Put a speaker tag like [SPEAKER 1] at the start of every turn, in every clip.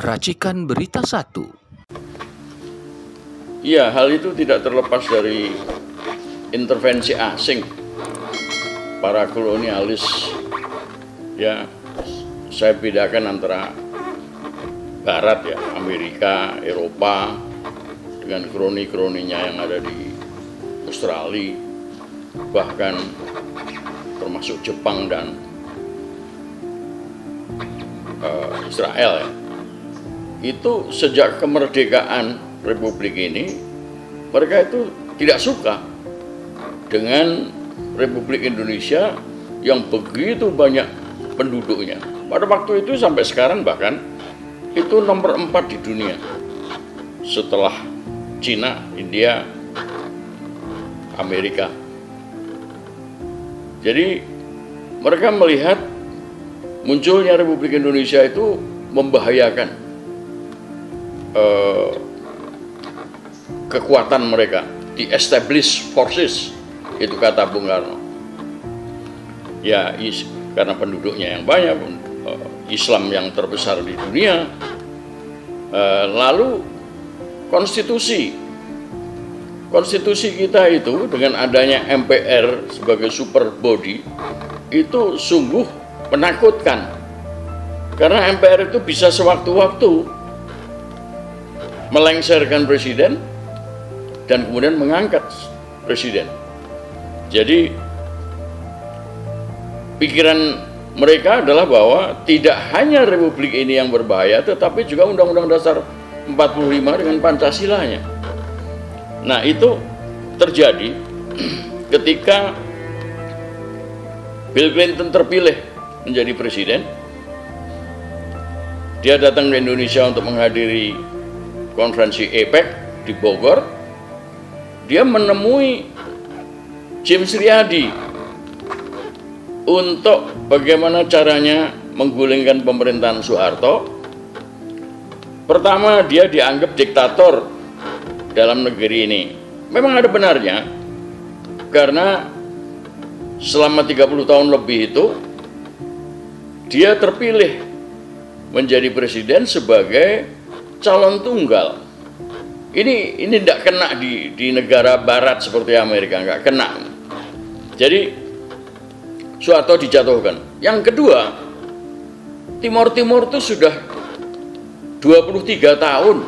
[SPEAKER 1] Racikan Berita 1.
[SPEAKER 2] Ya, hal itu tidak terlepas dari intervensi asing, para kolonialis. Ya, saya bedakan antara Barat ya, Amerika, Eropa, dengan kroni-kroninya yang ada di Australia, bahkan termasuk Jepang dan Israel ya. Itu sejak kemerdekaan Republik ini, mereka itu tidak suka dengan Republik Indonesia yang begitu banyak penduduknya. Pada waktu itu sampai sekarang bahkan itu nomor 4 di dunia setelah Cina, India, Amerika. Jadi mereka melihat munculnya Republik Indonesia itu membahayakan kekuatan mereka, di established forces, itu kata Bung Karno. Ya, karena penduduknya yang banyak, Islam yang terbesar di dunia, lalu konstitusi kita itu dengan adanya MPR sebagai super body itu sungguh menakutkan, karena MPR itu bisa sewaktu-waktu melengsarkan presiden dan kemudian mengangkat presiden. Jadi pikiran mereka adalah bahwa tidak hanya Republik ini yang berbahaya, tetapi juga Undang-Undang Dasar 45 dengan Pancasilanya. Nah, itu terjadi ketika Bill Clinton terpilih menjadi presiden. Dia datang ke Indonesia untuk menghadiri konferensi APEC di Bogor. Dia menemui James Riyadi untuk bagaimana caranya menggulingkan pemerintahan Soeharto. Pertama, dia dianggap diktator dalam negeri ini. Memang ada benarnya, karena selama 30 tahun lebih itu dia terpilih menjadi presiden sebagai calon tunggal. Ini tidak kena di negara barat seperti Amerika, nggak kena. Jadi Soeharto dijatuhkan. Yang kedua, Timor itu sudah 23 tahun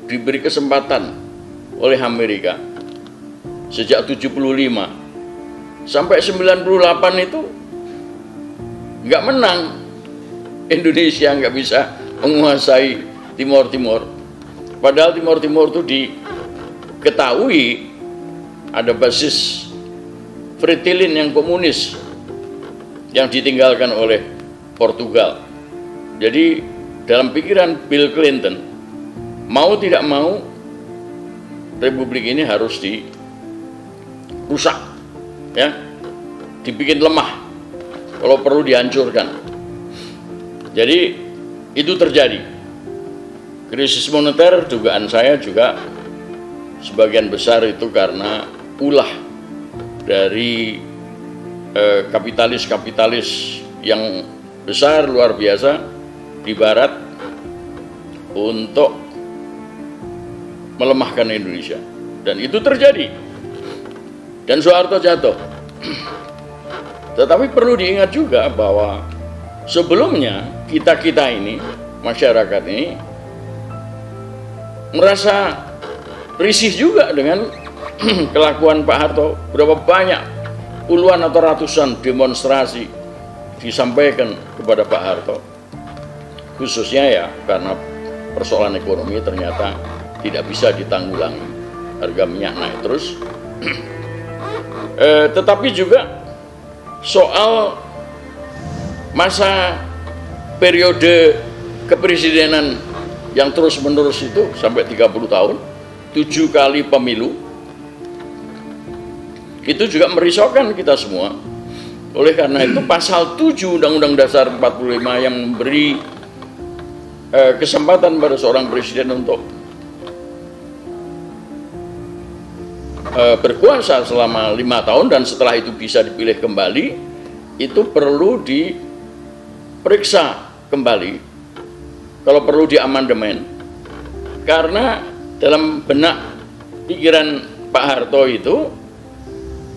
[SPEAKER 2] diberi kesempatan oleh Amerika. Sejak 75 sampai 98 itu nggak menang. Indonesia nggak bisa menguasai Timor. Padahal Timor itu diketahui ada basis Fretilin yang komunis yang ditinggalkan oleh Portugal. Jadi dalam pikiran Bill Clinton, mau tidak mau Republik ini harus dirusak, ya, dibikin lemah, kalau perlu dihancurkan. Jadi itu terjadi. Krisis moneter, dugaan saya juga sebagian besar itu karena ulah dari kapitalis yang besar luar biasa di barat untuk melemahkan Indonesia. Dan itu terjadi. Dan Soeharto jatuh. Tetapi perlu diingat juga bahwa sebelumnya kita ini, masyarakat ini, merasa risih juga dengan kelakuan Pak Harto. Berapa banyak, puluhan atau ratusan demonstrasi disampaikan kepada Pak Harto, khususnya ya karena persoalan ekonomi ternyata tidak bisa ditanggulangi, harga minyak naik terus. Tetapi juga soal masa periode kepresidenan yang terus-menerus itu sampai 30 tahun, 7 kali pemilu, itu juga merisaukan kita semua. Oleh karena itu pasal 7 Undang-Undang Dasar 45 yang memberi kesempatan pada seorang presiden untuk berkuasa selama 5 tahun dan setelah itu bisa dipilih kembali, itu perlu diperiksa kembali kalau perlu diamandemen, karena dalam benak pikiran Pak Harto itu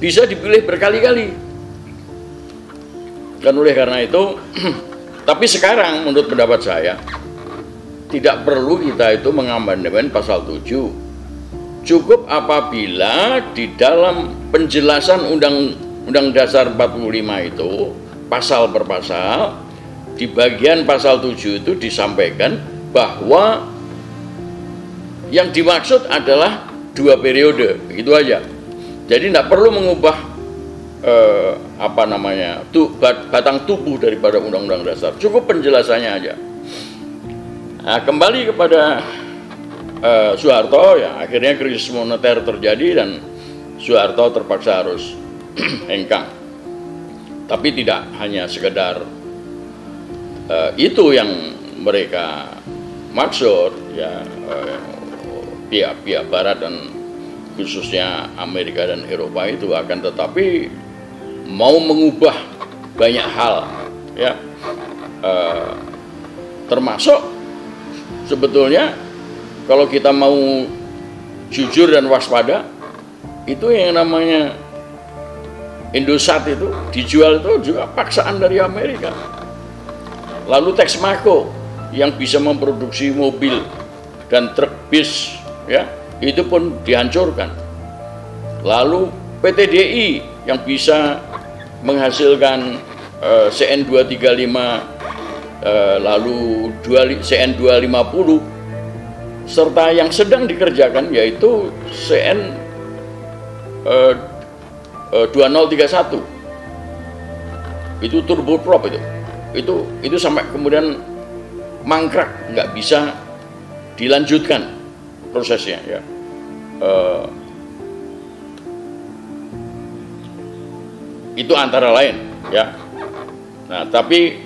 [SPEAKER 2] bisa dipilih berkali-kali. Dan oleh karena itu, tapi sekarang menurut pendapat saya, tidak perlu kita itu mengamandemen pasal 7. Cukup apabila di dalam penjelasan Undang Dasar 45 itu, pasal per pasal, di bagian pasal 7 itu disampaikan bahwa yang dimaksud adalah 2 periode, begitu aja. Jadi tidak perlu mengubah batang tubuh daripada Undang-Undang Dasar, cukup penjelasannya aja. Nah, kembali kepada Soeharto, ya akhirnya krisis moneter terjadi dan Soeharto terpaksa harus hengkang. Tapi tidak hanya sekedar itu yang mereka maksud, ya pihak-pihak Barat dan khususnya Amerika dan Eropa itu, akan tetapi mau mengubah banyak hal, ya termasuk sebetulnya kalau kita mau jujur dan waspada, itu yang namanya Indosat itu dijual itu juga paksaan dari Amerika. Lalu Texmaco yang bisa memproduksi mobil dan truk bis, ya itu pun dihancurkan. Lalu PT-DI yang bisa menghasilkan CN235, lalu CN250, serta yang sedang dikerjakan yaitu CN 2031, itu turboprop itu sampai kemudian mangkrak, nggak bisa dilanjutkan prosesnya, ya. Itu antara lain, ya. Nah, tapi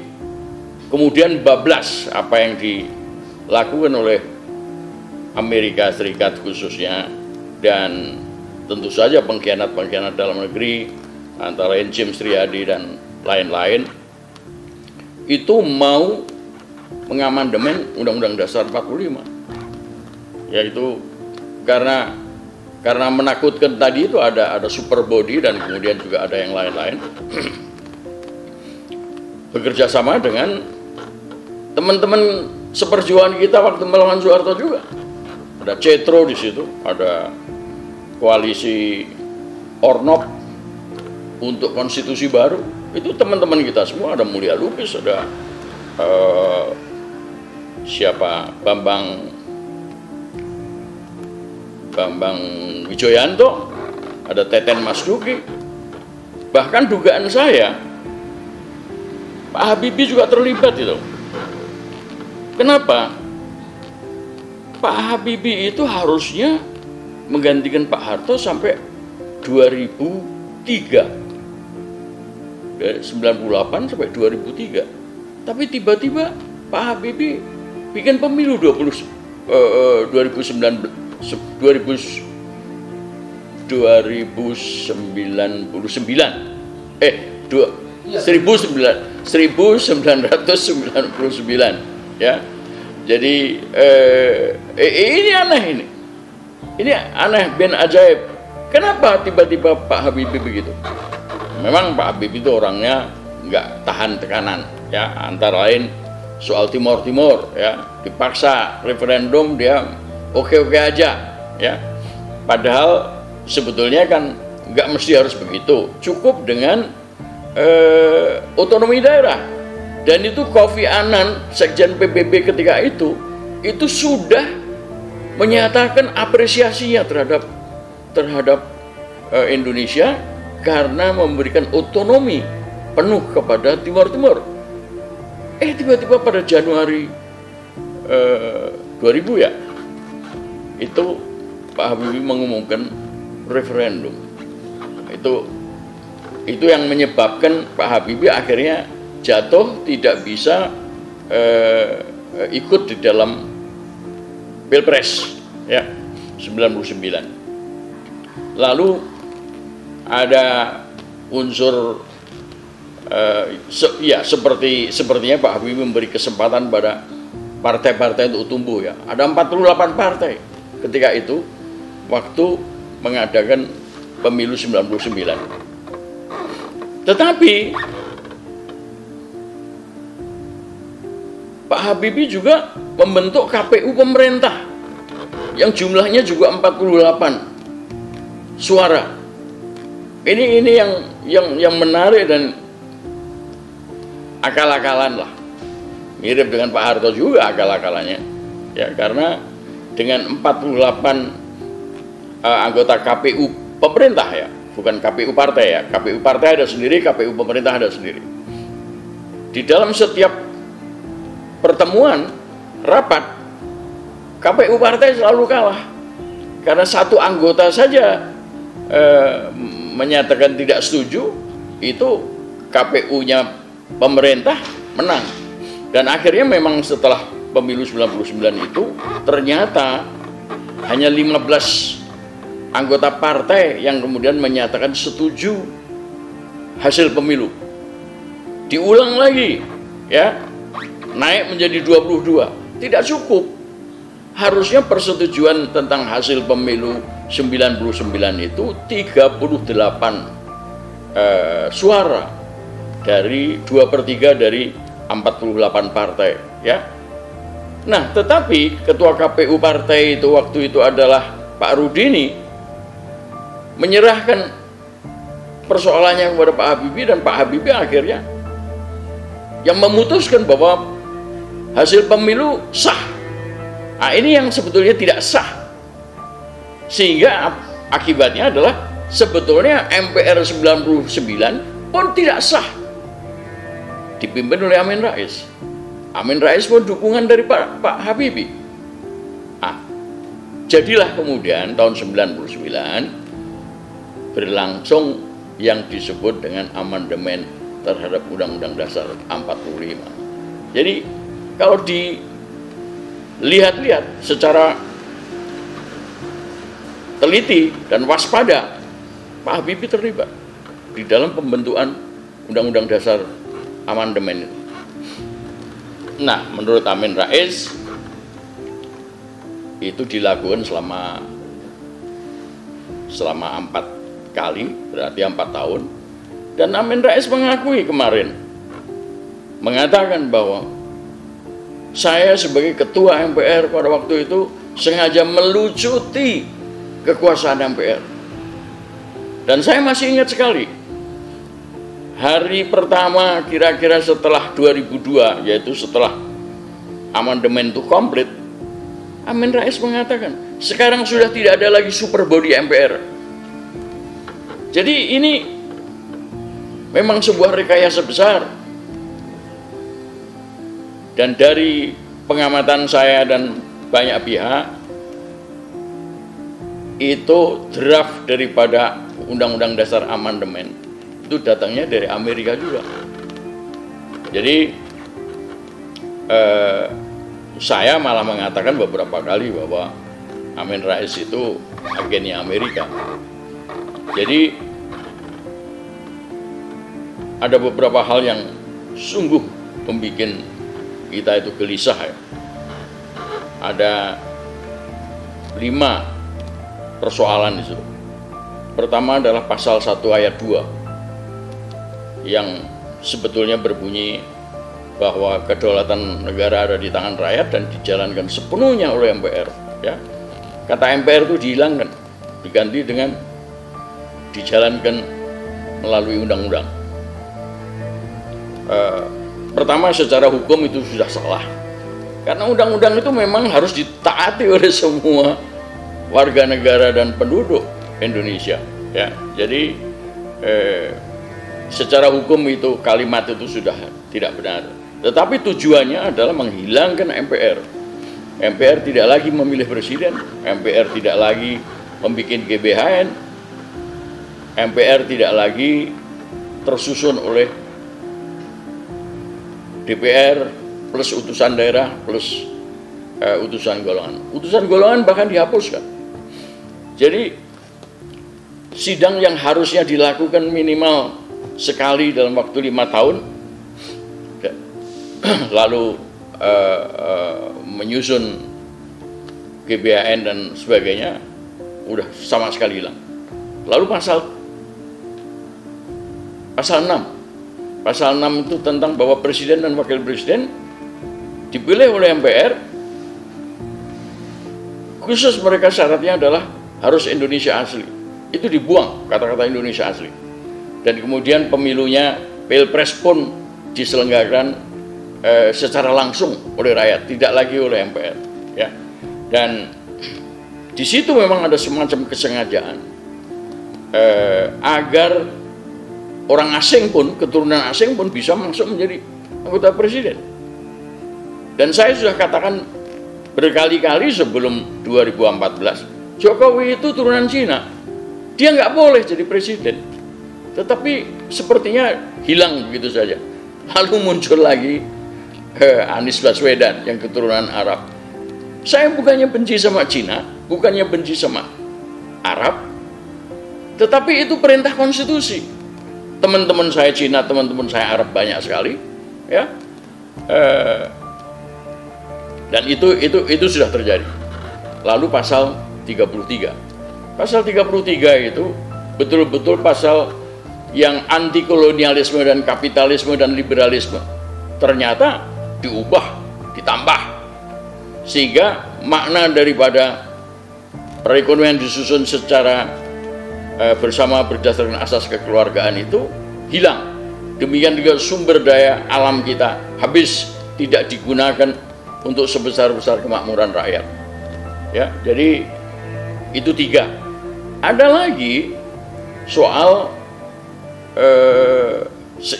[SPEAKER 2] kemudian bablas apa yang dilakukan oleh Amerika Serikat khususnya, dan tentu saja pengkhianat-pengkhianat dalam negeri antara lain James Riyadi dan lain-lain, itu mau mengamandemen Undang-Undang Dasar 45, yaitu karena menakutkan tadi itu ada super body dan kemudian juga ada yang lain-lain. Bekerja sama dengan teman-teman seperjuangan kita waktu melawan Soeharto juga. Ada Cetro di situ, ada koalisi Ornop untuk konstitusi baru. Itu teman-teman kita semua, ada Mulia Lubis, ada Bambang Wijoyanto, ada Teten Mas Duki. Bahkan dugaan saya Pak Habibie juga terlibat itu. Kenapa? Pak Habibie itu harusnya menggantikan Pak Harto sampai 2003, dari 98 sampai 2003. Tapi tiba-tiba Pak Habibie bikin pemilu 1999, ya. Jadi ini aneh, ini aneh ben ajaib. Kenapa tiba-tiba Pak Habibie begitu? Memang Pak Habibie itu orangnya nggak tahan tekanan, ya. Antara lain soal Timor, ya, dipaksa referendum dia oke-oke aja, ya. Padahal sebetulnya kan nggak mesti harus begitu, cukup dengan otonomi daerah. Dan itu Kofi Annan, Sekjen PBB ketika itu sudah menyatakan apresiasinya terhadap Indonesia karena memberikan otonomi penuh kepada Timor. Tiba-tiba pada Januari 2000, ya, itu Pak Habibie mengumumkan referendum. Itu yang menyebabkan Pak Habibie akhirnya jatuh, tidak bisa ikut di dalam Pilpres, ya, 99. Lalu ada unsur sepertinya Pak Habibie memberi kesempatan pada partai-partai untuk tumbuh ya. Ada 48 partai ketika itu waktu mengadakan pemilu 99. Tetapi Pak Habibie juga membentuk KPU pemerintah yang jumlahnya juga 48 suara. Ini yang menarik dan akal-akalan lah. Mirip dengan Pak Harto juga akal-akalannya. Ya, karena dengan 48 anggota KPU pemerintah ya, bukan KPU partai ya. KPU partai ada sendiri, KPU pemerintah ada sendiri. Di dalam setiap pertemuan rapat, KPU partai selalu kalah. Karena satu anggota saja menyatakan tidak setuju, itu KPU-nya pemerintah menang. Dan akhirnya memang setelah pemilu 99 itu ternyata hanya 15 anggota partai yang kemudian menyatakan setuju hasil pemilu. Diulang lagi ya, naik menjadi 22. Tidak cukup. Harusnya persetujuan tentang hasil pemilu 99 itu 38 suara dari 2/3 dari 48 partai ya. Nah, tetapi ketua KPU partai itu waktu itu adalah Pak Rudini, menyerahkan persoalannya kepada Pak Habibie, dan Pak Habibie akhirnya yang memutuskan bahwa hasil pemilu sah. Nah, ini yang sebetulnya tidak sah, sehingga akibatnya adalah sebetulnya MPR 99 pun tidak sah, dipimpin oleh Amin Rais. Amin Rais pun dukungan dari Pak Habibie. Nah, jadilah kemudian tahun 99 berlangsung yang disebut dengan amandemen terhadap Undang-Undang Dasar 45. Jadi kalau dilihat-lihat secara teliti dan waspada, Pak Habibie terlibat di dalam pembentukan Undang-Undang Dasar amandemen itu. Nah, menurut Amin Rais itu dilakukan selama 4 kali, berarti 4 tahun. Dan Amin Rais mengakui kemarin, mengatakan bahwa saya sebagai ketua MPR pada waktu itu sengaja melucuti kekuasaan MPR. Dan saya masih ingat sekali, hari pertama kira-kira setelah 2002, yaitu setelah amandemen itu komplit, Amin Rais mengatakan, sekarang sudah tidak ada lagi super body MPR. Jadi ini memang sebuah rekayasa besar. Dan dari pengamatan saya dan banyak pihak, itu draft daripada Undang-Undang Dasar amandemen itu datangnya dari Amerika juga. Jadi saya malah mengatakan beberapa kali bahwa Amin Rais itu agennya Amerika. Jadi ada beberapa hal yang sungguh membuat kita itu gelisah ya. Ada 5 persoalan di situ. Pertama adalah pasal 1 ayat 2 yang sebetulnya berbunyi bahwa kedaulatan negara ada di tangan rakyat dan dijalankan sepenuhnya oleh MPR ya. Kata MPR itu dihilangkan, diganti dengan dijalankan melalui undang-undang. Pertama, secara hukum itu sudah salah, karena undang-undang itu memang harus ditaati oleh semua warga negara dan penduduk Indonesia ya. Jadi secara hukum itu kalimat itu sudah tidak benar, tetapi tujuannya adalah menghilangkan MPR. MPR tidak lagi memilih presiden, MPR tidak lagi membuat GBHN, MPR tidak lagi tersusun oleh DPR plus utusan daerah plus utusan golongan. Utusan golongan bahkan dihapuskan. Jadi sidang yang harusnya dilakukan minimal sekali dalam waktu 5 tahun, lalu menyusun GBHN dan sebagainya udah sama sekali hilang. Lalu pasal 6 itu tentang bahwa presiden dan wakil presiden dipilih oleh MPR, khusus mereka syaratnya adalah harus Indonesia asli. Itu dibuang kata-kata Indonesia asli. Dan kemudian pemilunya, Pilpres pun diselenggarakan secara langsung oleh rakyat, tidak lagi oleh MPR, ya. Dan di situ memang ada semacam kesengajaan agar orang asing pun, keturunan asing pun bisa masuk menjadi anggota presiden. Dan saya sudah katakan berkali-kali sebelum 2014, Jokowi itu turunan Cina, dia nggak boleh jadi presiden. Tetapi sepertinya hilang begitu saja. Lalu muncul lagi Anies Baswedan yang keturunan Arab. Saya bukannya benci sama Cina, bukannya benci sama Arab, tetapi itu perintah konstitusi. Teman-teman saya Cina, teman-teman saya Arab banyak sekali, ya. Dan itu sudah terjadi. Lalu pasal 33. Pasal 33 itu betul-betul pasal yang anti kolonialisme dan kapitalisme dan liberalisme. Ternyata diubah, ditambah, sehingga makna daripada perekonomian disusun secara bersama berdasarkan asas kekeluargaan itu hilang. Demikian juga sumber daya alam kita habis, tidak digunakan untuk sebesar-besar kemakmuran rakyat. Ya, jadi itu 3. Ada lagi soal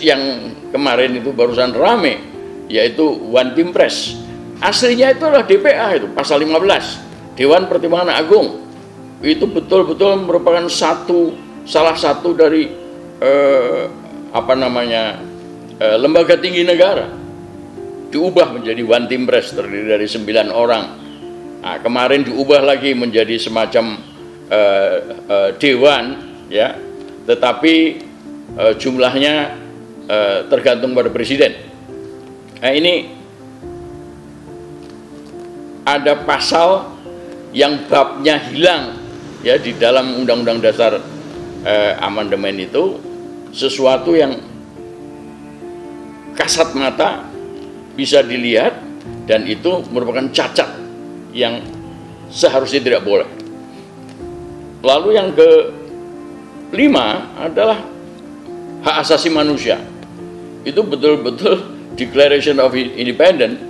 [SPEAKER 2] yang kemarin itu barusan rame, yaitu One Team Press. Aslinya itu adalah DPA, itu pasal 15, Dewan Pertimbangan Agung. Itu betul-betul merupakan salah satu dari lembaga tinggi negara, diubah menjadi One Team Press, terdiri dari 9 orang. Nah, kemarin diubah lagi menjadi semacam dewan, ya, tetapi jumlahnya tergantung pada presiden. Nah, ini ada pasal yang babnya hilang, ya, di dalam Undang-Undang Dasar amandemen itu, sesuatu yang kasat mata bisa dilihat, dan itu merupakan cacat yang seharusnya tidak boleh. Lalu yang ke-5 adalah hak asasi manusia. Itu betul-betul Declaration of Independence,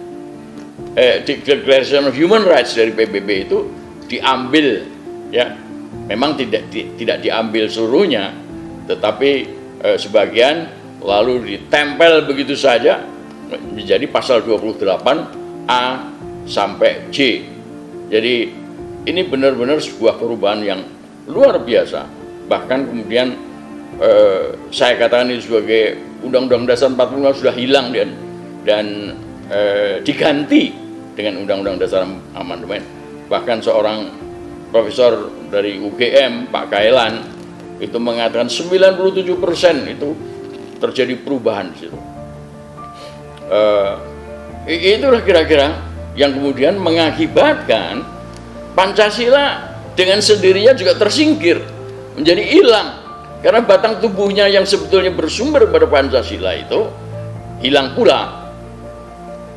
[SPEAKER 2] Declaration of Human Rights dari PBB itu diambil, ya. Memang tidak diambil seluruhnya, tetapi sebagian lalu ditempel begitu saja menjadi pasal 28A sampai J. Jadi ini benar-benar sebuah perubahan yang luar biasa. Bahkan kemudian saya katakan ini sebagai Undang-Undang Dasar 45 sudah hilang dan diganti dengan Undang-Undang Dasar Amandemen. Bahkan seorang profesor dari UGM, Pak Kailan, itu mengatakan 97% itu terjadi perubahan di situ. Itulah kira-kira yang kemudian mengakibatkan Pancasila dengan sendirinya juga tersingkir, menjadi hilang. Karena batang tubuhnya yang sebetulnya bersumber pada Pancasila itu hilang pula.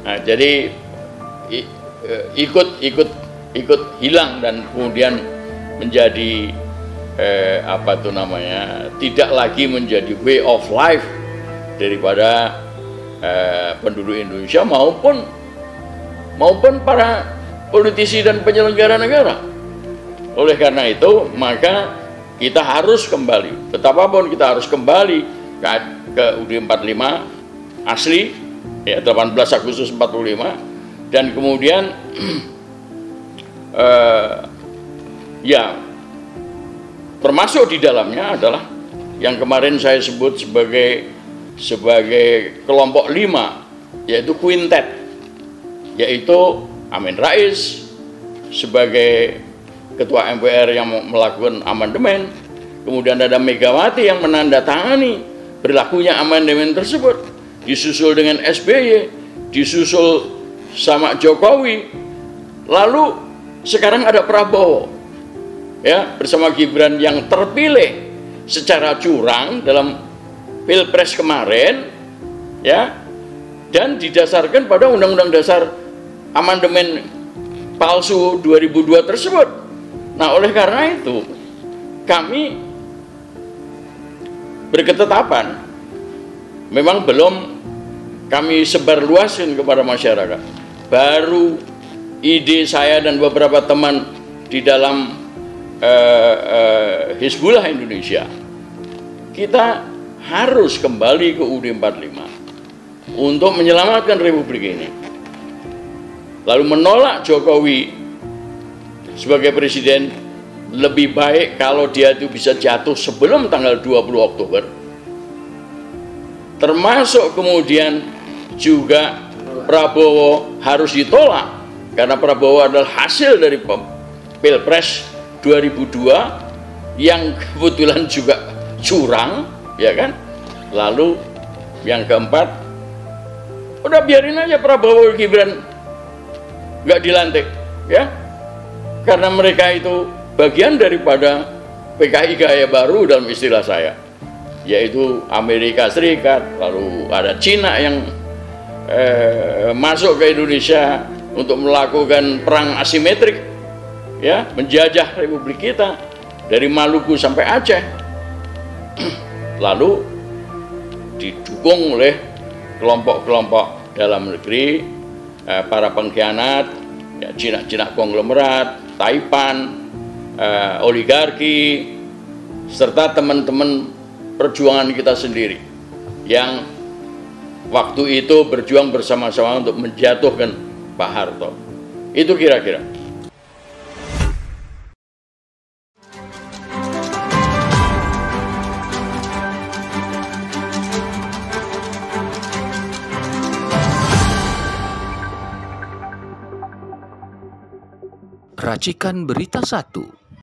[SPEAKER 2] Nah, jadi ikut hilang dan kemudian menjadi tidak lagi menjadi way of life daripada penduduk Indonesia maupun para politisi dan penyelenggara negara. Oleh karena itu, maka kita harus kembali, betapapun kita harus kembali ke UUD 45 asli, ya, 18 Agustus 45, dan kemudian ya, termasuk di dalamnya adalah yang kemarin saya sebut sebagai kelompok 5, yaitu quintet, yaitu Amin Rais sebagai Ketua MPR yang melakukan amandemen, kemudian ada Megawati yang menandatangani berlakunya amandemen tersebut, disusul dengan SBY, disusul sama Jokowi. Lalu sekarang ada Prabowo, ya, bersama Gibran yang terpilih secara curang dalam Pilpres kemarin, ya, dan didasarkan pada Undang-Undang Dasar amandemen palsu 2002 tersebut. Nah, oleh karena itu kami berketetapan, memang belum kami sebarluasin kepada masyarakat. Baru ide saya dan beberapa teman di dalam Hizbullah Indonesia, kita harus kembali ke UUD 45 untuk menyelamatkan Republik ini. Lalu menolak Jokowi sebagai presiden, lebih baik kalau dia itu bisa jatuh sebelum tanggal 20 Oktober. Termasuk kemudian juga Prabowo harus ditolak karena Prabowo adalah hasil dari Pilpres 2002 yang kebetulan juga curang, ya kan? Lalu yang keempat, udah biarin aja Prabowo Gibran nggak dilantik, ya, karena mereka itu bagian daripada PKI gaya baru dalam istilah saya, yaitu Amerika Serikat, lalu ada Cina yang masuk ke Indonesia untuk melakukan perang asimetrik, ya, menjajah Republik kita dari Maluku sampai Aceh. Lalu didukung oleh kelompok-kelompok dalam negeri, para pengkhianat, ya, Cina konglomerat, Taipan, oligarki, serta teman-teman perjuangan kita sendiri yang waktu itu berjuang bersama-sama untuk menjatuhkan Pak Harto. Itu kira-kira.
[SPEAKER 1] Racikan Berita 1.